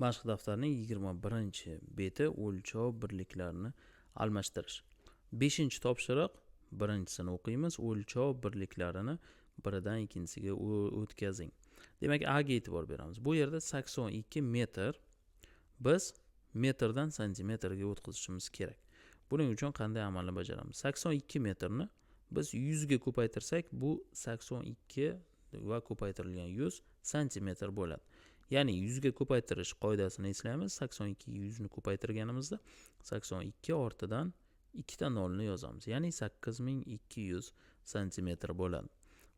Mashq daftarining 21-beti o'lchov birliklarini almashtirish. 5-topshiriq. Birinchisini o'qiymiz. O'lchov birliklarini biridan ikkinchisiga o'tkazing. Demak, A ga e'tibor beramiz. Bu yerda 82 metr biz metrdan santimetrga o'tkazishimiz kerak. Buning uchun qanday amalni bajaramiz? 82 metrni biz 100 ga ko'paytirsak, bu 82 va ko'paytirilgan 100 santimetr bo'ladi. Ya'ni 100 ga ko'paytirish qoidasini eslaymiz. 82 ga 100 ni ko'paytirganimizda 82 ortidan 2 ta nolni yozamiz. Ya'ni 8200 santimetr bo'ladi.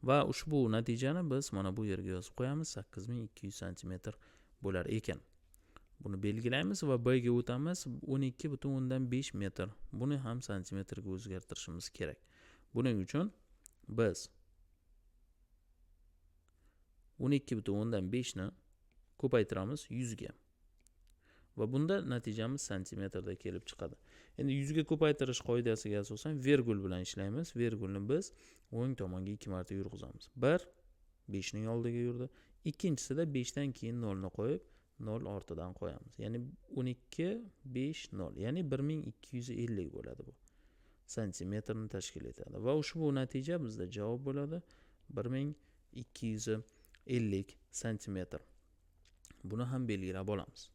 Va ushbu natijani biz mana bu yerga yozib qo'yamiz. 8200 santimetr bo'lar ekan. Buni belgilaymiz va B ga o'tamiz. 12,5 metr. Buni ham santimetrga o'zgartirishimiz kerak. Buning uchun biz 12,5 ni ko'paytiramiz 100 ga. Va bunda natijamiz santimetrda kelib chiqadi. Endi 100 ga ko'paytirish qoidasiga asosan vergul bilan ishlaymiz. Vergulni biz o'ng tomonga 2 marta yurg'izamiz. 1 5 ning oldiga yurdi. Ikkinchisida 5 dan keyin 0 ni qo'yib, 0 ortidan qo'yamiz. Ya'ni 12 5 0. Ya'ni 1250 bo'ladi bu. Santimetrni tashkil etadi. Va ushbu natija bizda javob bo'ladi 1250 santimetr. Buni ham belgilab olamiz.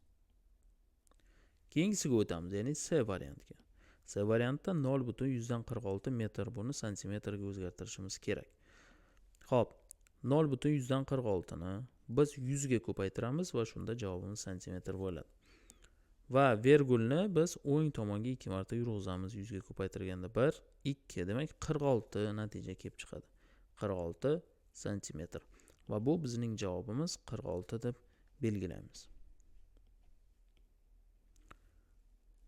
Keyingisiga o'tamiz, ya'ni C variantiga. C variantda 0,146 metr buni santimetrga o'zgartirishimiz kerak. Xo'p, 0,146 ni biz 100 ga ko'paytiramiz va shunda javobimiz santimetr bo'ladi. Va vergulni biz o'ng tomonga 2 marta yurg'izamiz. 100 ga ko'paytirganda 1 2 demak 46 natija kelib chiqadi. 46 santimetr. Va bu bizning javobimiz 46 deb belgilaymiz.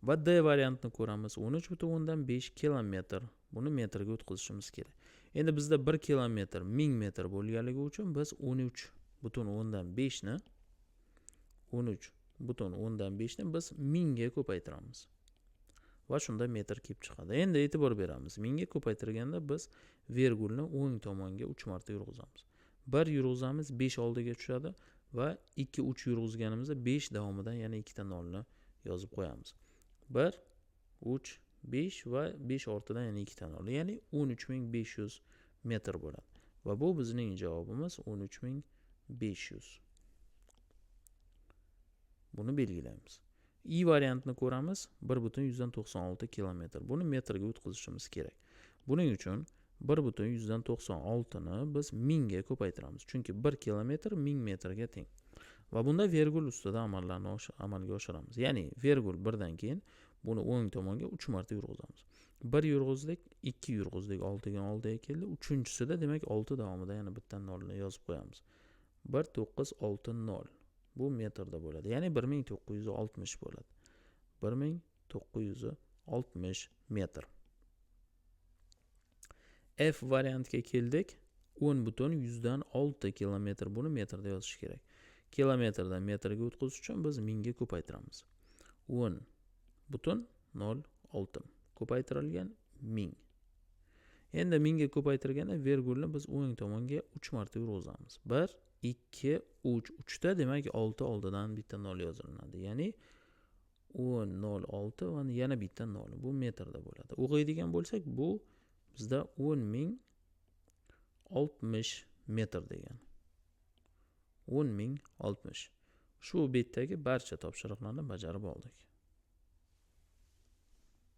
Va D variantini ko'ramiz. 13,5 kilometr. Buni metrga o'tkazishimiz kerak. Endi bizda 1 kilometr 1000 metr bo'lganligi uchun biz 13,5 ni 13,5 ni biz 1000 ga ko'paytiramiz. Va shunda metr kelib chiqadi. Endi e'tibor beramiz. 1000 ga ko'paytirganda biz vergulni o'ng tomonga 3 marta yurg'izamiz. 1 yurg'izamiz 5 oldiga tushadi va 2 3 yurg'izganimizda 5 davomidan yana 2 ta nolni yozib qo'yamiz. 1 3 5 va 5 ortidan yana 2 ta nol. Ya'ni 13500 metr bo'ladi. Va bu bizning javobimiz 13500. Buni belgilaymiz. I variantini ko'ramiz. 1,196 kilometr. Buni metrga o'tkazishimiz kerak. Buning uchun 1,196 ni biz 1000 ga ko'paytiramiz. Chunki 1 kilometr 1000 metrga teng. Va bunda vergul ustida amallarni amalga oshiramiz. Ya'ni vergul birdan keyin buni o'ng tomonga 3 marta yurg'izamiz. 1 yurg'izdik, 2 yurg'izdik, 6 ga oldiga keldi. Uchinchisida demak 6 davomida yana bitta nolni yozib qo'yamiz. 1960. Bu metrda bo'ladi. Ya'ni 1960 bo'ladi. 1960 metr. F variantiga keldik. 10,106 kilometr. Buni metrda yozish kerak. Kilometrdan metrga o'tkazish uchun biz 1000 ga ko'paytiramiz. 10,06 ko'paytirilgan 1000. Endi 1000 ga ko'paytirganda vergulni biz o'ng tomonga 3 marta yurg'izamiz. 1 2 3 3 ta demak 6 oldidan bitta nol yozilinadi. Ya'ni 10,06 va yana bitta nol. Bu metrda bo'ladi. O'qiydigan bo'lsak bu bizda 10,060 metr degan. 10,060. Shu betdagi barcha topshiriqlarni bajarib oldik.